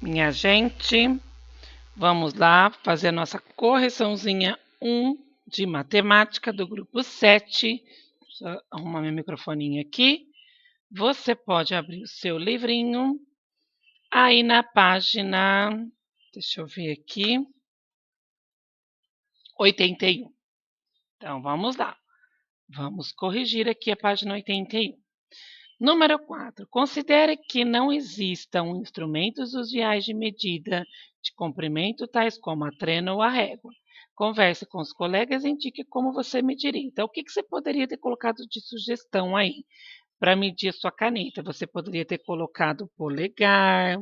Minha gente, vamos lá fazer a nossa correçãozinha 1 de matemática do grupo 7. Deixa eu arrumar meu microfoninho aqui. Você pode abrir o seu livrinho aí na página, deixa eu ver aqui, 81. Então vamos lá. Vamos corrigir aqui a página 81. Número 4. Considere que não existam instrumentos usuais de medida de comprimento, tais como a trena ou a régua. Converse com os colegas e indique como você mediria. Então, o que você poderia ter colocado de sugestão aí para medir a sua caneta? Você poderia ter colocado o polegar.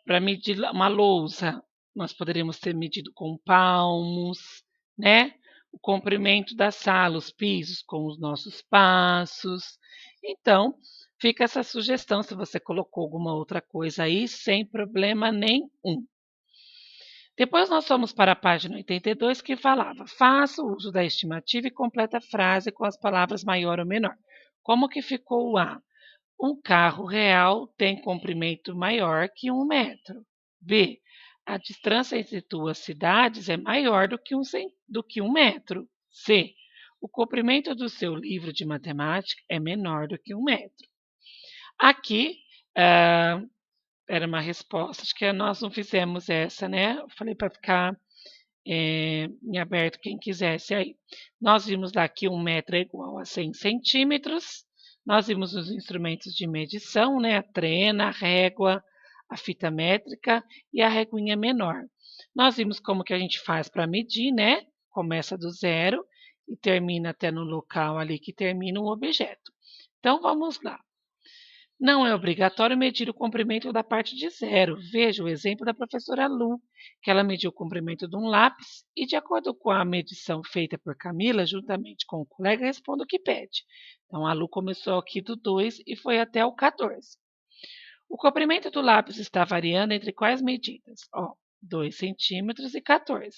Para medir uma lousa, nós poderíamos ter medido com palmos, né? O comprimento da sala, os pisos com os nossos passos. Então, fica essa sugestão se você colocou alguma outra coisa aí, sem problema nenhum. Depois nós fomos para a página 82, que falava: faça o uso da estimativa e completa a frase com as palavras maior ou menor. Como que ficou o A? Um carro real tem comprimento maior que 1 metro. B. A distância entre duas cidades é maior do que 1 metro. C. O comprimento do seu livro de matemática é menor do que 1 metro. Aqui era uma resposta, acho que nós não fizemos essa, né? Eu falei para ficar em aberto quem quisesse aí. Nós vimos lá que 1 metro é igual a 100 centímetros. Nós vimos os instrumentos de medição, né? A trena, a régua, a fita métrica e a reguinha menor. Nós vimos como que a gente faz para medir, né? Começa do zero e termina até no local ali que termina o objeto. Então vamos lá. Não é obrigatório medir o comprimento da parte de zero. Veja o exemplo da professora Lu, que ela mediu o comprimento de um lápis e, de acordo com a medição feita por Camila, juntamente com o colega, responda o que pede. Então, a Lu começou aqui do 2 e foi até o 14. O comprimento do lápis está variando entre quais medidas? 2 centímetros e 14.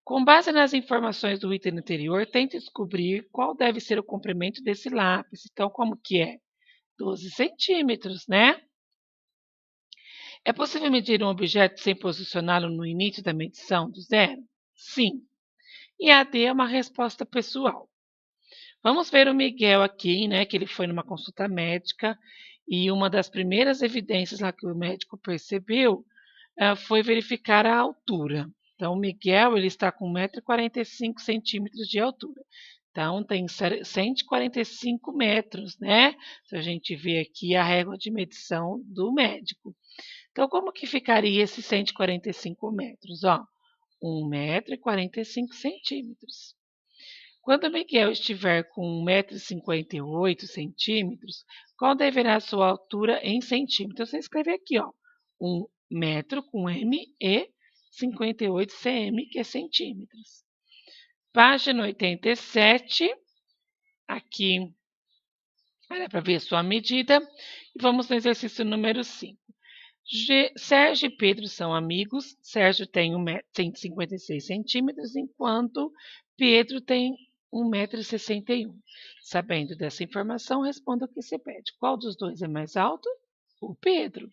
Com base nas informações do item anterior, tente descobrir qual deve ser o comprimento desse lápis. Então, como que é? 12 centímetros, né? É possível medir um objeto sem posicioná-lo no início da medição do zero? Sim. E a D é uma resposta pessoal. Vamos ver o Miguel aqui, né? Que ele foi numa consulta médica e uma das primeiras evidências lá que o médico percebeu foi verificar a altura. Então, o Miguel ele está com 1,45 m de altura. Então, tem 145 metros, né? Se a gente vê aqui a régua de medição do médico. Então, como que ficaria esses 145 metros? 1,45 m. Quando Miguel estiver com 1,58 m, qual deverá a sua altura em centímetros? Você escreve aqui, 1 metro com M e 58 cm, que é centímetros. Página 87, aqui era para ver sua medida. E vamos no exercício número 5. Sérgio e Pedro são amigos. Sérgio tem 156 centímetros, enquanto Pedro tem 1,61 m. Sabendo dessa informação, responda o que se pede. Qual dos dois é mais alto? O Pedro.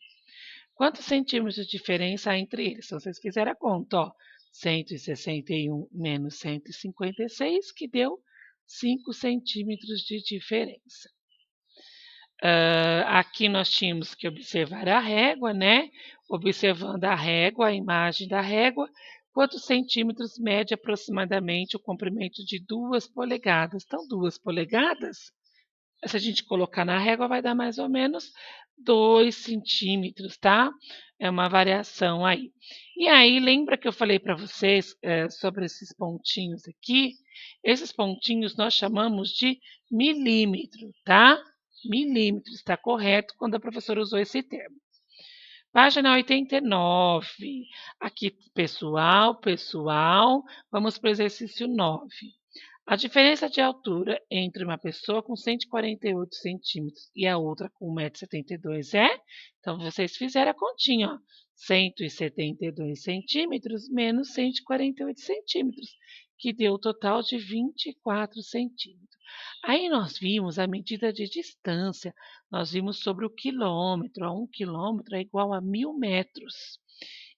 Quantos centímetros de diferença há entre eles? Se vocês fizerem a conta, 161 menos 156, que deu 5 centímetros de diferença. Aqui nós tínhamos que observar a régua, né? Observando a régua, a imagem da régua, quantos centímetros mede aproximadamente o comprimento de 2 polegadas? Então, 2 polegadas, se a gente colocar na régua, vai dar mais ou menos 2 centímetros, tá? É uma variação aí. E aí, lembra que eu falei para vocês sobre esses pontinhos aqui? Esses pontinhos nós chamamos de milímetro, tá? Milímetro, está correto quando a professora usou esse termo. Página 89. Aqui, pessoal, vamos para o exercício 9. A diferença de altura entre uma pessoa com 148 centímetros e a outra com 1,72 m então vocês fizeram a continha, ó, 172 centímetros menos 148 centímetros, que deu o total de 24 centímetros. Aí nós vimos a medida de distância, nós vimos sobre o quilômetro, 1 quilômetro é igual a 1000 metros.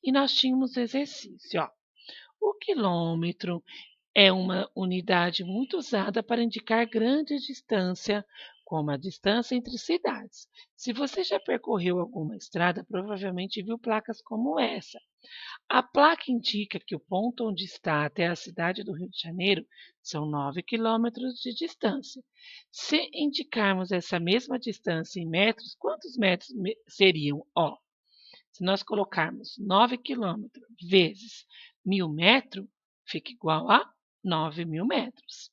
E nós tínhamos o exercício, ó. O quilômetro é uma unidade muito usada para indicar grande distância, como a distância entre cidades. Se você já percorreu alguma estrada, provavelmente viu placas como essa. A placa indica que o ponto onde está até a cidade do Rio de Janeiro são 9 quilômetros de distância. Se indicarmos essa mesma distância em metros, quantos metros seriam? Ó, se nós colocarmos 9 quilômetros vezes 1000 metros, fica igual a 9.000 metros.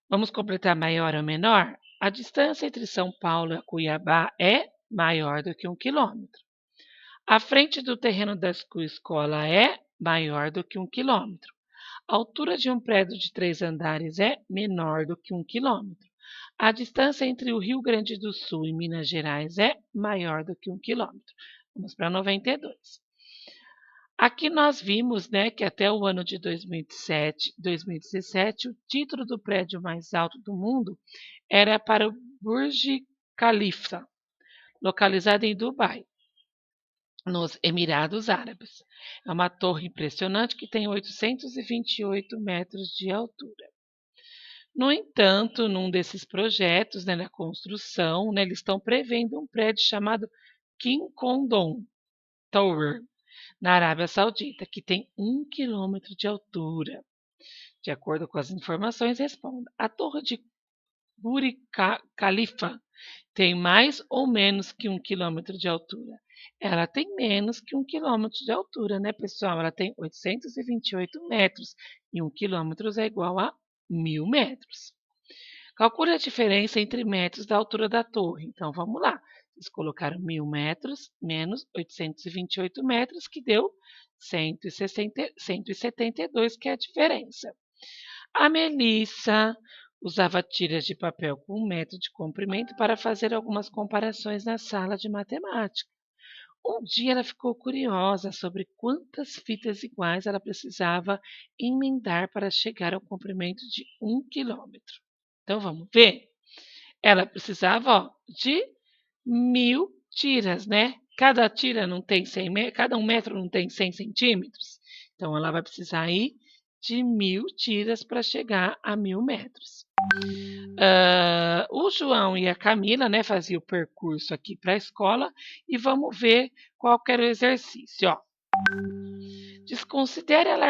Vamos completar maior ou menor? A distância entre São Paulo e Cuiabá é maior do que 1 quilômetro. A frente do terreno da sua escola é maior do que 1 quilômetro. A altura de um prédio de 3 andares é menor do que 1 quilômetro. A distância entre o Rio Grande do Sul e Minas Gerais é maior do que 1 quilômetro. Vamos para 92. Aqui nós vimos, né, que até o ano de 2017, o título do prédio mais alto do mundo era para o Burj Khalifa, localizado em Dubai, nos Emirados Árabes. É uma torre impressionante que tem 828 metros de altura. No entanto, num desses projetos, né, na construção, né, eles estão prevendo um prédio chamado King Kondom Tower, na Arábia Saudita, que tem 1 quilômetro de altura. De acordo com as informações, responda. A torre de Burj Khalifa tem mais ou menos que 1 quilômetro de altura? Ela tem menos que 1 quilômetro de altura, né, pessoal? Ela tem 828 metros e 1 quilômetro é igual a 1000 metros. Calcule a diferença entre metros da altura da torre. Então, vamos lá. Vocês colocaram 1000 metros menos 828 metros, que deu 172, que é a diferença. A Melissa usava tiras de papel com 1 metro de comprimento para fazer algumas comparações na sala de matemática. Um dia ela ficou curiosa sobre quantas fitas iguais ela precisava emendar para chegar ao comprimento de 1 quilômetro. Então vamos ver? Ela precisava, ó, de 1000 tiras, né? Cada tira não tem 100 metros, cada 1 metro não tem 100 centímetros. Então ela vai precisar aí de 1000 tiras para chegar a 1000 metros. O João e a Camila, né, faziam o percurso aqui para a escola e vamos ver qual que era o exercício, ó. Desconsiderando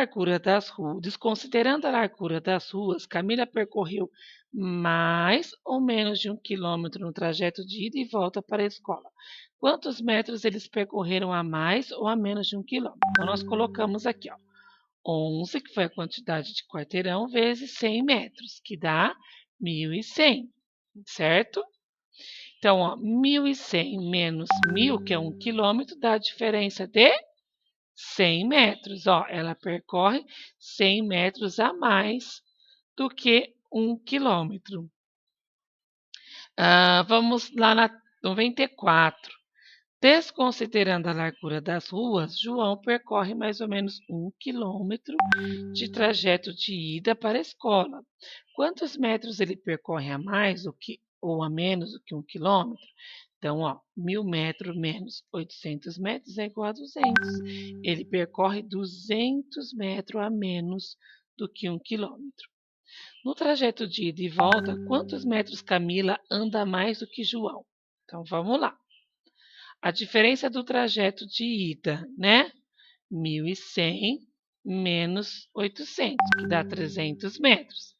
a largura das ruas, Camila percorreu mais ou menos de 1 quilômetro no trajeto de ida e volta para a escola. Quantos metros eles percorreram a mais ou a menos de 1 quilômetro? Então, nós colocamos aqui, ó, 11, que foi a quantidade de quarteirão, vezes 100 metros, que dá 1.100, certo? Então, ó, 1.100 menos 1.000, que é 1 quilômetro, dá a diferença de 100 metros. Ó, ela percorre 100 metros a mais do que 1 quilômetro. Vamos lá na 94. Desconsiderando a largura das ruas, João percorre mais ou menos 1 quilômetro de trajeto de ida para a escola. Quantos metros ele percorre a mais ou a menos do que 1 quilômetro? Então, ó, 1000 metros menos 800 metros é igual a 200. Ele percorre 200 metros a menos do que 1 quilômetro. No trajeto de ida e volta, quantos metros Camila anda a mais do que João? Então, vamos lá. A diferença do trajeto de ida, né? 1.100 menos 800, que dá 300 metros.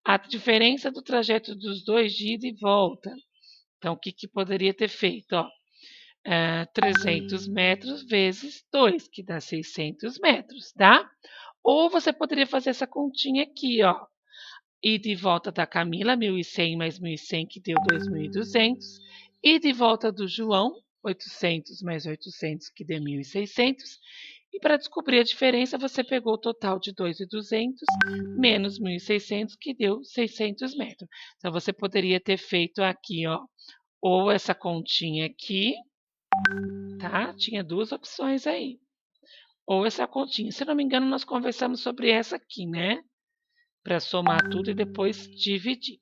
A diferença do trajeto dos dois de ida e volta. Então, o que poderia ter feito? Ó, 300 metros vezes 2, que dá 600 metros, tá? Ou você poderia fazer essa continha aqui, ó. Ida e volta da Camila, 1.100 mais 1.100, que deu 2.200. Ida e volta do João, 800 mais 800, que dê 1.600. E para descobrir a diferença, você pegou o total de 2.200 menos 1.600, que deu 600 metros. Então, você poderia ter feito aqui, ó, ou essa continha aqui, tá? Tinha duas opções aí. Ou essa continha. Se não me engano, nós conversamos sobre essa aqui, né? Para somar tudo e depois dividir.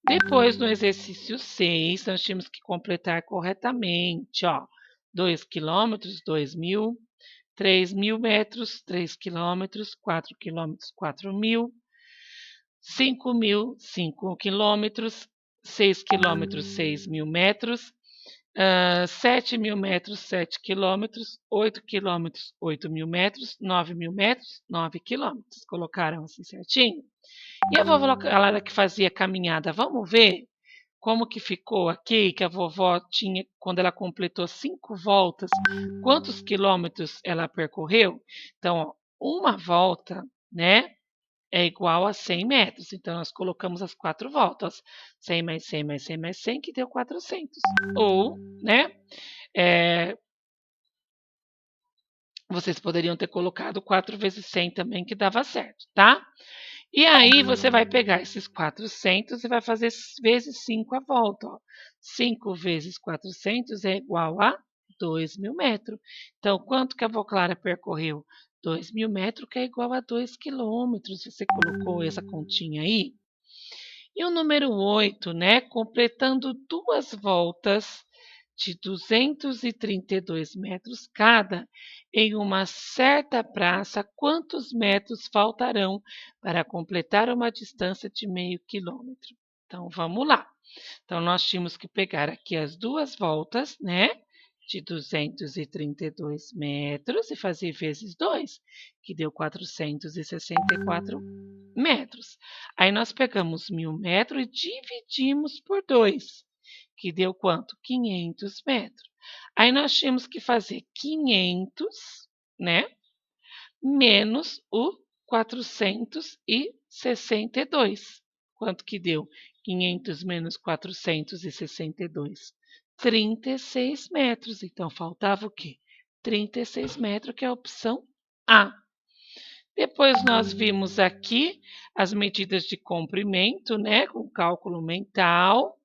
Depois, no exercício 6, nós tínhamos que completar corretamente, ó. 2 quilômetros, 2.000. 3.000 metros, 3 quilômetros, 4 quilômetros, 4.000. 5.000, 5 quilômetros, 6 quilômetros, 6.000 metros. 7.000 metros, 7 quilômetros, 8 quilômetros, 8.000 metros, 9.000 metros, 9 quilômetros. Colocaram assim certinho? E a vovó ela que fazia caminhada, vamos ver como que ficou aqui, que a vovó tinha, quando ela completou 5 voltas, quantos quilômetros ela percorreu? Então, ó, uma volta, né, é igual a 100 metros. Então, nós colocamos as 4 voltas. 100 mais 100 mais 100 mais 100, que deu 400. Ou, né, vocês poderiam ter colocado 4 vezes 100 também, que dava certo, tá? E aí você vai pegar esses 400 e vai fazer vezes 5 a volta. Ó. 5 vezes 400 é igual a 2.000 metros. Então, quanto que a Voclara percorreu? 2.000 metros, que é igual a 2 quilômetros. Você colocou essa continha aí? E o número 8, né? Completando 2 voltas de 232 metros cada, em uma certa praça, quantos metros faltarão para completar uma distância de meio quilômetro? Então, vamos lá. Então, nós tínhamos que pegar aqui as 2 voltas, né? De 232 metros e fazer vezes 2, que deu 464 metros. Aí nós pegamos 1.000 metros e dividimos por 2, que deu quanto? 500 metros. Aí nós tínhamos que fazer 500, né? Menos o 462. Quanto que deu? 500 menos 462. 36 metros. Então, faltava o quê? 36 metros, que é a opção A. Depois nós vimos aqui as medidas de comprimento, né, com cálculo mental,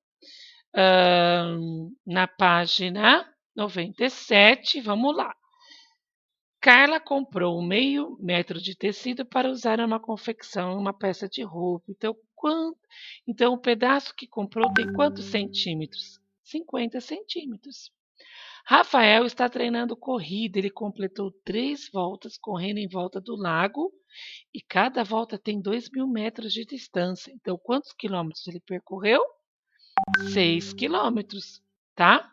na página 97. Vamos lá. Carla comprou meio metro de tecido para usar uma confecção, uma peça de roupa. Então, o pedaço que comprou tem quantos centímetros? 50 centímetros. Rafael está treinando corrida. Ele completou 3 voltas correndo em volta do lago e cada volta tem 2.000 metros de distância. Então, quantos quilômetros ele percorreu? 6 quilômetros, tá?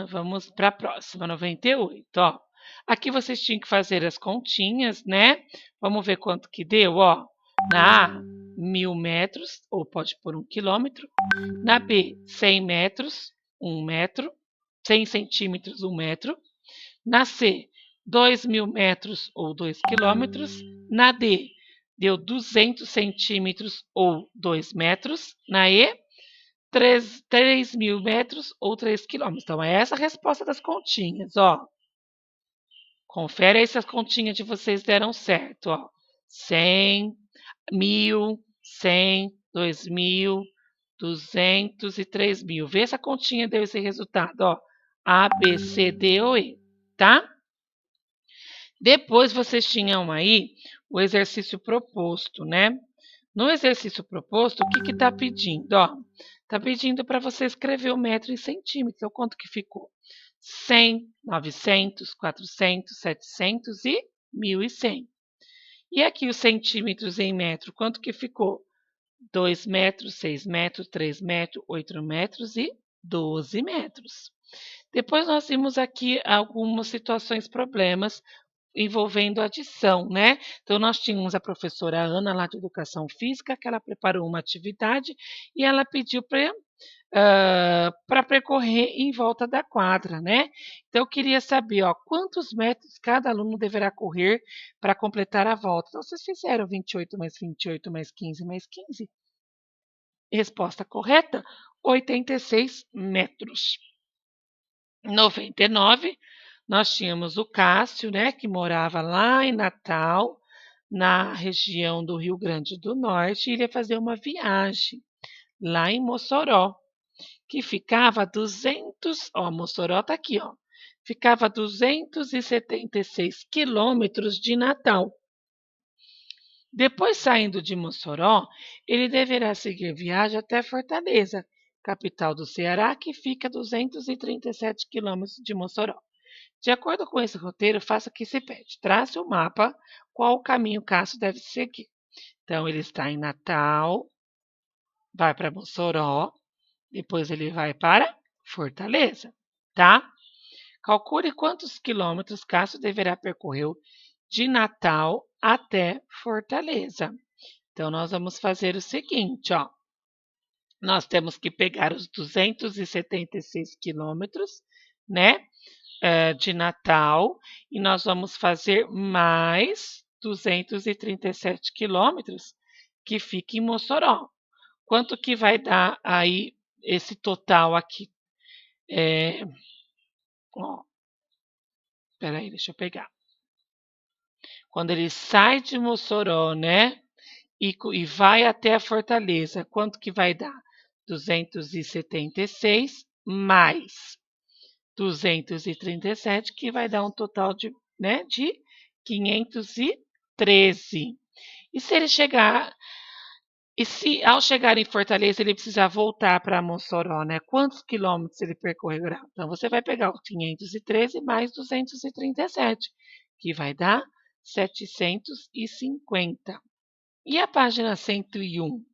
Vamos para a próxima, 98. Ó. Aqui vocês tinham que fazer as continhas, né? Vamos ver quanto que deu, ó. Na A, 1.000 metros, ou pode pôr 1 quilômetro. Na B, 100 metros, 1 metro. 100 centímetros, 1 metro. Na C, 2.000 metros ou 2 quilômetros. Na D, deu 200 centímetros ou 2 metros. Na E, 3.000 metros ou 3 quilômetros. Então, é essa a resposta das continhas, ó. Confere aí se as continhas de vocês deram certo, ó. 100, 1.000, 100, 2.000, 200 e 3.000. Vê se a continha deu esse resultado, ó. A, B, C, D ou E, tá? Depois vocês tinham aí o exercício proposto, né? No exercício proposto, o que está pedindo? Está pedindo para você escrever o metro em centímetros. Então, quanto que ficou? 100, 900, 400, 700 e 1.100. E aqui os centímetros em metro, quanto que ficou? 2 metros, 6 metros, 3 metros, 8 metros e 12 metros. Depois nós vimos aqui algumas situações, problemas envolvendo adição, né? Então, nós tínhamos a professora Ana, lá de Educação Física, que ela preparou uma atividade e ela pediu para percorrer em volta da quadra, né? Então, eu queria saber, ó, quantos metros cada aluno deverá correr para completar a volta. Então, vocês fizeram 28 mais 28 mais 15 mais 15. Resposta correta, 86 metros. 99, nós tínhamos o Cássio, né, que morava lá em Natal, na região do Rio Grande do Norte, e ele ia fazer uma viagem lá em Mossoró, que ficava a 200, ó, Mossoró tá aqui, ó, ficava a 276 quilômetros de Natal. Depois, saindo de Mossoró, ele deverá seguir viagem até Fortaleza, capital do Ceará, que fica a 237 quilômetros de Mossoró. De acordo com esse roteiro, faça o que se pede. Trace o mapa qual o caminho Cássio deve seguir. Então, ele está em Natal, vai para Mossoró, depois ele vai para Fortaleza, tá? Calcule quantos quilômetros Cássio deverá percorrer de Natal até Fortaleza. Então, nós vamos fazer o seguinte, ó. Nós temos que pegar os 276 quilômetros, né, de Natal, e nós vamos fazer mais 237 quilômetros que fica em Mossoró. Quanto que vai dar aí esse total aqui? Ó, peraí, deixa eu pegar. Quando ele sai de Mossoró, né, e vai até a Fortaleza, quanto que vai dar? 276 mais 237, que vai dar um total de, né, de 513. E se ele chegar, e se ao chegar em Fortaleza ele precisar voltar para Mossoró, né? Quantos quilômetros ele percorrerá? Então você vai pegar os 513 mais 237, que vai dar 750. E a página 101?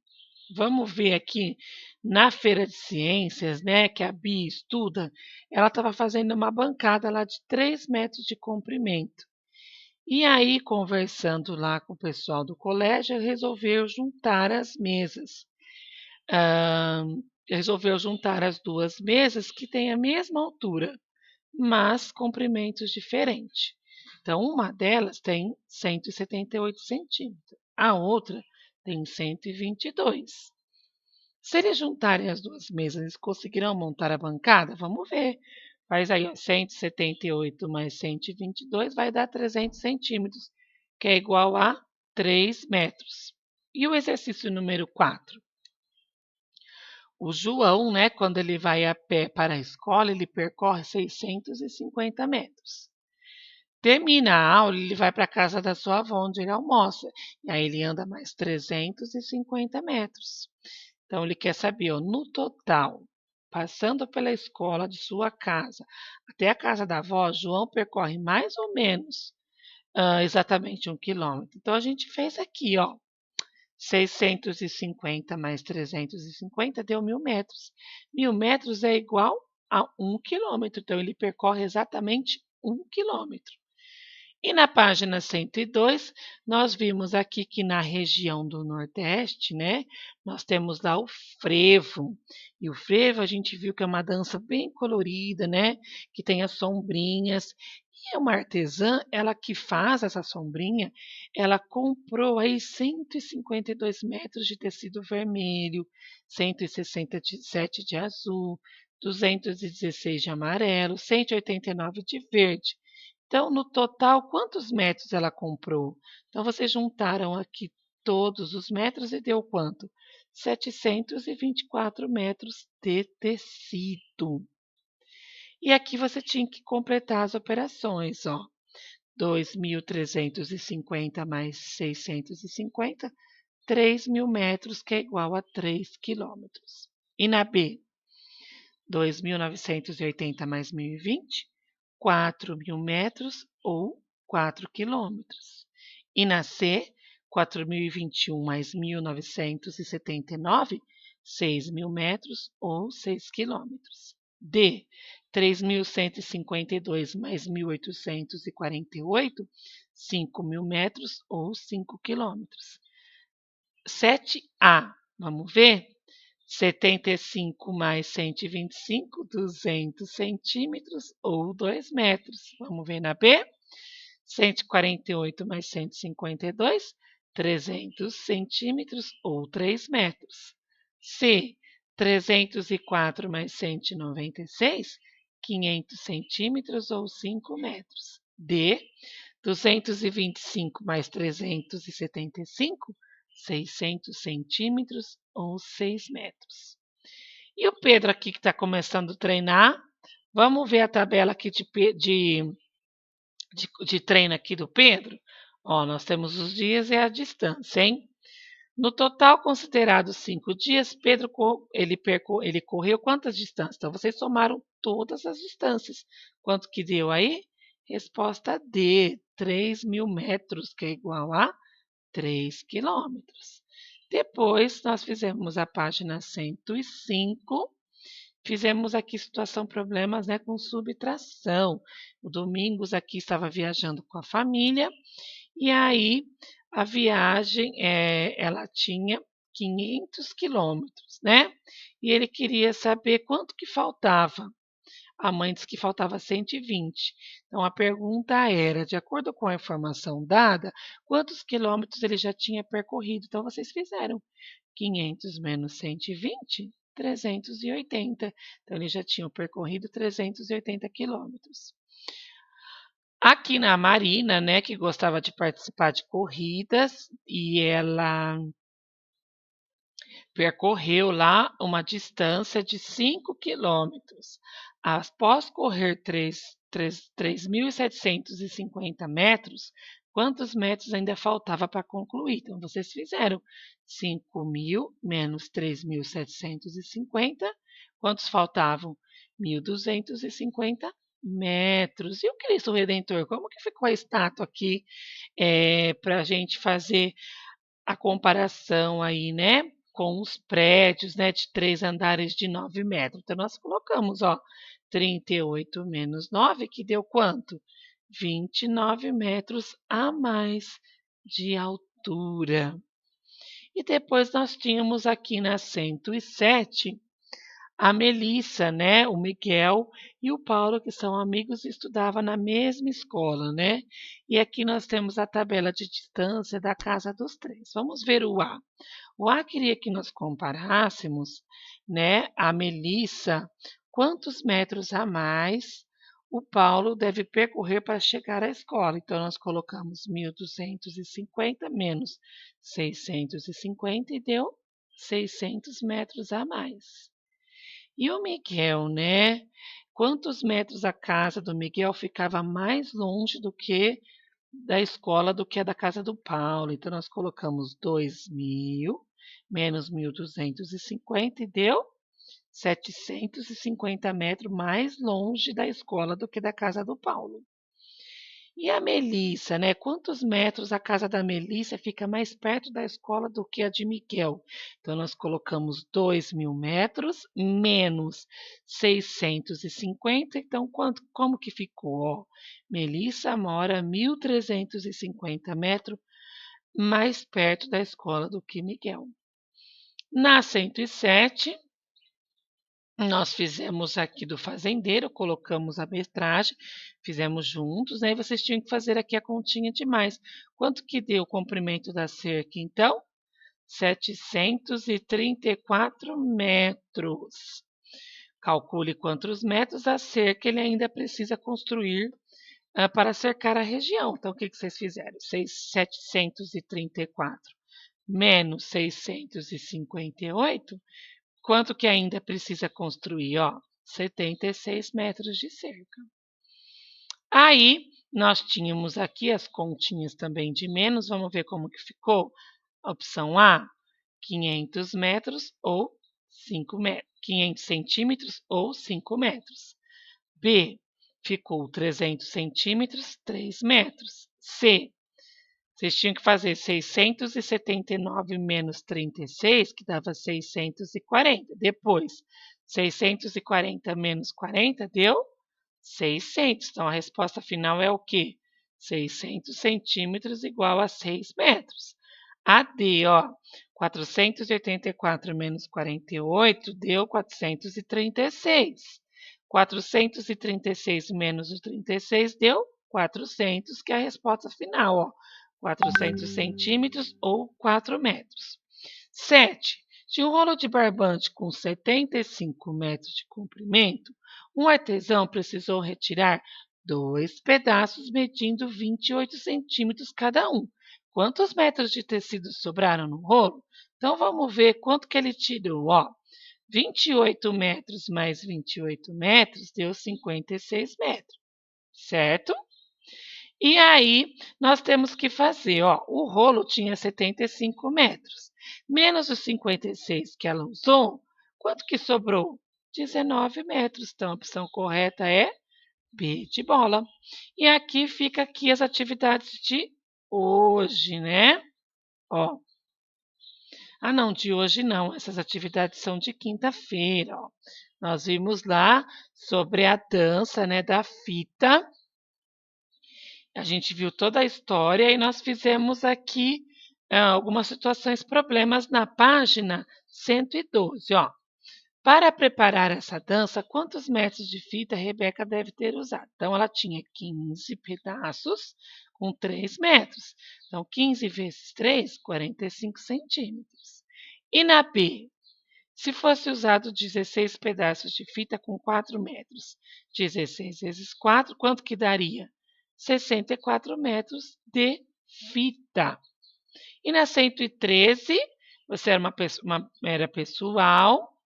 Vamos ver aqui na feira de ciências, né, que a Bia estuda, ela estava fazendo uma bancada lá de 3 metros de comprimento. E aí, conversando lá com o pessoal do colégio, resolveu juntar as mesas. Ah, resolveu juntar as duas mesas que têm a mesma altura, mas comprimentos diferentes. Então, uma delas tem 178 centímetros, a outra tem 122. Se eles juntarem as duas mesas, eles conseguirão montar a bancada? Vamos ver. Faz aí, ó, 178 mais 122 vai dar 300 centímetros, que é igual a 3 metros. E o exercício número 4? O João, né, quando ele vai a pé para a escola, ele percorre 650 metros. Termina a aula, ele vai para a casa da sua avó, onde ele almoça. E aí ele anda mais 350 metros. Então, ele quer saber, ó, no total, passando pela escola de sua casa até a casa da avó, João percorre mais ou menos exatamente 1 quilômetro. Então, a gente fez aqui, ó, 650 mais 350 deu 1.000 metros. 1.000 metros é igual a 1 quilômetro. Então, ele percorre exatamente 1 quilômetro. E na página 102, nós vimos aqui que na região do Nordeste, né, nós temos lá o frevo. E o frevo a gente viu que é uma dança bem colorida, né, que tem as sombrinhas. E é uma artesã, ela que faz essa sombrinha, ela comprou aí 152 metros de tecido vermelho, 167 de azul, 216 de amarelo, 189 de verde. Então, no total, quantos metros ela comprou? Então, vocês juntaram aqui todos os metros e deu quanto? 724 metros de tecido. E aqui você tinha que completar as operações, ó. 2.350 mais 650, 3.000 metros, que é igual a 3 quilômetros. E na B, 2.980 mais 1.020, 4.000 metros ou 4 quilômetros. E na C, 4.021 mais 1.979, 6.000 metros ou 6 quilômetros. D, 3.152 mais 1.848, 5.000 metros ou 5 quilômetros. 7A, vamos ver? 75 mais 125, 200 centímetros ou 2 metros. Vamos ver na B? 148 mais 152, 300 centímetros ou 3 metros. C, 304 mais 196, 500 centímetros ou 5 metros. D, 225 mais 375, 600 centímetros ou 6 metros. E o Pedro aqui que está começando a treinar, vamos ver a tabela aqui de treino aqui do Pedro? Ó, nós temos os dias e a distância, hein? No total considerado 5 dias, Pedro ele correu quantas distâncias? Então, vocês somaram todas as distâncias. Quanto que deu aí? Resposta D, 3.000 metros, que é igual a 3 quilômetros. Depois, nós fizemos a página 105. Fizemos aqui situação problemas, né, com subtração. O Domingos aqui estava viajando com a família e aí a viagem ela tinha 500 quilômetros, né? E ele queria saber quanto que faltava. A mãe disse que faltava 120. Então a pergunta era, de acordo com a informação dada, quantos quilômetros ele já tinha percorrido? Então vocês fizeram 500 menos 120, 380. Então, eles já tinham percorrido 380 quilômetros. Aqui na Marina, né, que gostava de participar de corridas, e ela percorreu lá uma distância de 5 quilômetros. Após correr 3.750 metros, quantos metros ainda faltava para concluir? Então, vocês fizeram 5.000 menos 3.750. Quantos faltavam? 1.250 metros. E o Cristo Redentor? Como que ficou a estátua aqui para a gente fazer a comparação aí, né, com os prédios, né, de 3 andares de 9 metros. Então, nós colocamos, ó, 38 menos 9, que deu quanto? 29 metros a mais de altura. E depois nós tínhamos aqui na 107 a Melissa, né, o Miguel e o Paulo, que são amigos e estudavam na mesma escola, né? E aqui nós temos a tabela de distância da casa dos três. Vamos ver o A. O A queria que nós comparássemos, né, a Melissa, quantos metros a mais o Paulo deve percorrer para chegar à escola. Então, nós colocamos 1.250 menos 650 e deu 600 metros a mais. E o Miguel, né? Quantos metros a casa do Miguel ficava mais longe do que da escola do que a da casa do Paulo? Então, nós colocamos 2.000 menos 1.250 e deu 750 metros mais longe da escola do que da casa do Paulo. E a Melissa, né? Quantos metros a casa da Melissa fica mais perto da escola do que a de Miguel? Então, nós colocamos 2.000 metros menos 650. Então, como que ficou? Ó, Melissa mora 1.350 metros mais perto da escola do que Miguel. Na 107, nós fizemos aqui do fazendeiro, colocamos a metragem, fizemos juntos, aí vocês tinham que fazer aqui a continha de mais. Quanto que deu o comprimento da cerca, então? 734 metros. Calcule quantos metros a cerca ele ainda precisa construir para cercar a região. Então, o que vocês fizeram? 734 menos 658. Quanto que ainda precisa construir? Ó, 76 metros de cerca. Aí, nós tínhamos aqui as continhas também de menos. Vamos ver como que ficou? Opção A, 500 metros ou 5 metros. 500 centímetros ou 5 metros. B, ficou 300 centímetros, 3 metros. C, vocês tinham que fazer 679 menos 36, que dava 640. Depois, 640 menos 40 deu 600. Então, a resposta final é o quê? 600 centímetros igual a 6 metros. A D, ó, 484 menos 48 deu 436. 436 menos o 36 deu 400, que é a resposta final, ó. 400 centímetros ou 4 metros. 7. De um rolo de barbante com 75 metros de comprimento, um artesão precisou retirar 2 pedaços medindo 28 centímetros cada um. Quantos metros de tecido sobraram no rolo? Então vamos ver quanto que ele tirou. 28 metros mais 28 metros deu 56 metros, certo? E aí, nós temos que fazer, o rolo tinha 75 metros, menos os 56 que ela usou, quanto que sobrou? 19 metros. Então, a opção correta é B de bola. E aqui fica aqui as atividades de hoje, né? Ó. Ah, não, de hoje não. Essas atividades são de quinta-feira, ó. Nós vimos lá sobre a dança, né, da fita. A gente viu toda a história e nós fizemos aqui algumas situações, problemas na página 112. Para preparar essa dança, quantos metros de fita a Rebeca deve ter usado? Então, ela tinha 15 pedaços com 3 metros. Então, 15 vezes 3, 45 centímetros. E na B, se fosse usado 16 pedaços de fita com 4 metros, 16 vezes 4, quanto que daria? 64 metros de fita. E na 113, você era pessoal.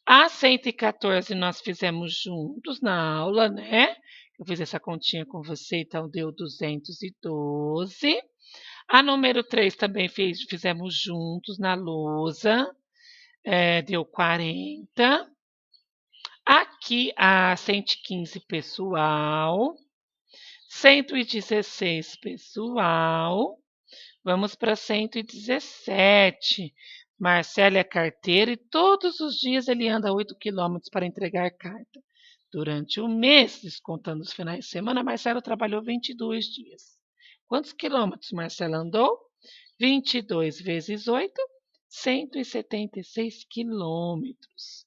A 114 nós fizemos juntos na aula, né? Eu fiz essa continha com você, então deu 212. A número 3 também fizemos juntos na lousa, deu 40. Aqui a 115 pessoal, 116 pessoal. Vamos para 117. Marcelo é carteiro e todos os dias ele anda 8 quilômetros para entregar carta. Durante o mês, descontando os finais de semana, Marcelo trabalhou 22 dias. Quantos quilômetros Marcelo andou? 22 vezes 8, 176 quilômetros.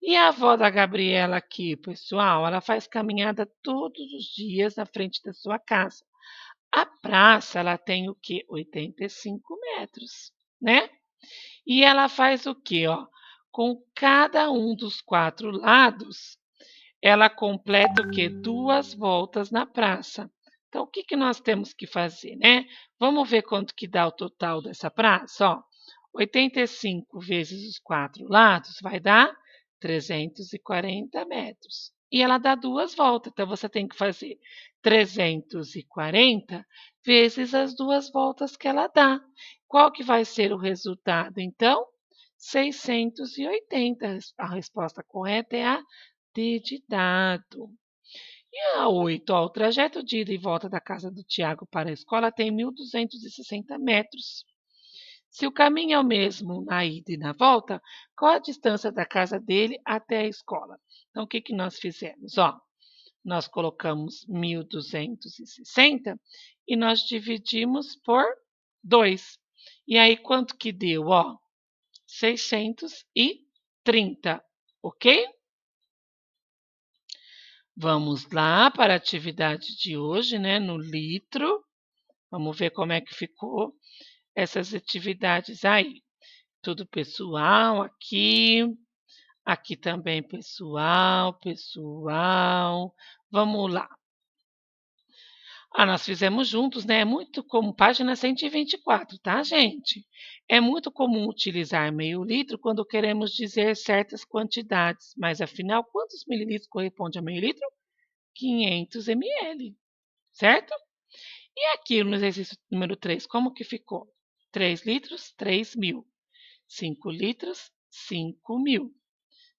E a avó da Gabriela aqui, pessoal, ela faz caminhada todos os dias na frente da sua casa. A praça, ela tem o quê? 85 metros, né? E ela faz o quê? Com cada um dos 4 lados, ela completa o quê? 2 voltas na praça. Então, o que que nós temos que fazer, né? Vamos ver quanto que dá o total dessa praça, 85 vezes os 4 lados vai dar 340 metros. E ela dá 2 voltas, então você tem que fazer 340 vezes as 2 voltas que ela dá. Qual que vai ser o resultado, então? 680. A resposta correta é a D de dado. E a 8, o trajeto de ida e volta da casa do Tiago para a escola tem 1.260 metros. Se o caminho é o mesmo na ida e na volta, qual a distância da casa dele até a escola? Então, o que que nós fizemos? Nós colocamos 1.260 e nós dividimos por 2. E aí, quanto que deu? 630, ok? Vamos lá para a atividade de hoje, né? No litro. Vamos ver como é que ficou essas atividades aí. Tudo pessoal aqui. Aqui também pessoal, pessoal. Vamos lá. Nós fizemos juntos, né? É muito comum, página 124, tá, gente? É muito comum utilizar meio litro quando queremos dizer certas quantidades, mas afinal, quantos mililitros corresponde a meio litro? 500 ml, certo? E aqui no exercício número 3, como que ficou? 3 litros, 3.000. 5 litros, 5.000.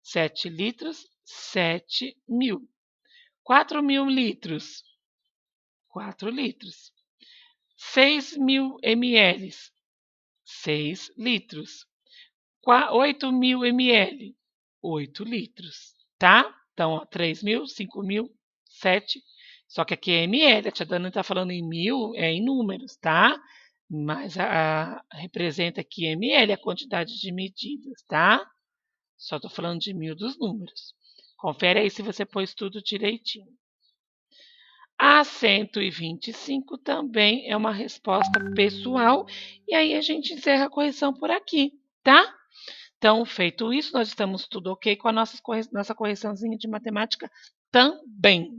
7 litros, 7.000. 4.000 litros, 4 litros. 6.000 ml, 6 litros. 8.000 ml, 8 litros, tá? Então, 3.000, 5.000, 7. Só que aqui é ml, a tia Dana está falando em mil, é em números, tá? Mas representa aqui ml, a quantidade de medidas, tá? Só estou falando de 1.000 dos números. Confere aí se você pôs tudo direitinho. A 125 também é uma resposta pessoal. E aí a gente encerra a correção por aqui, tá? Então, feito isso, nós estamos tudo ok com a nossa correçãozinha de matemática também.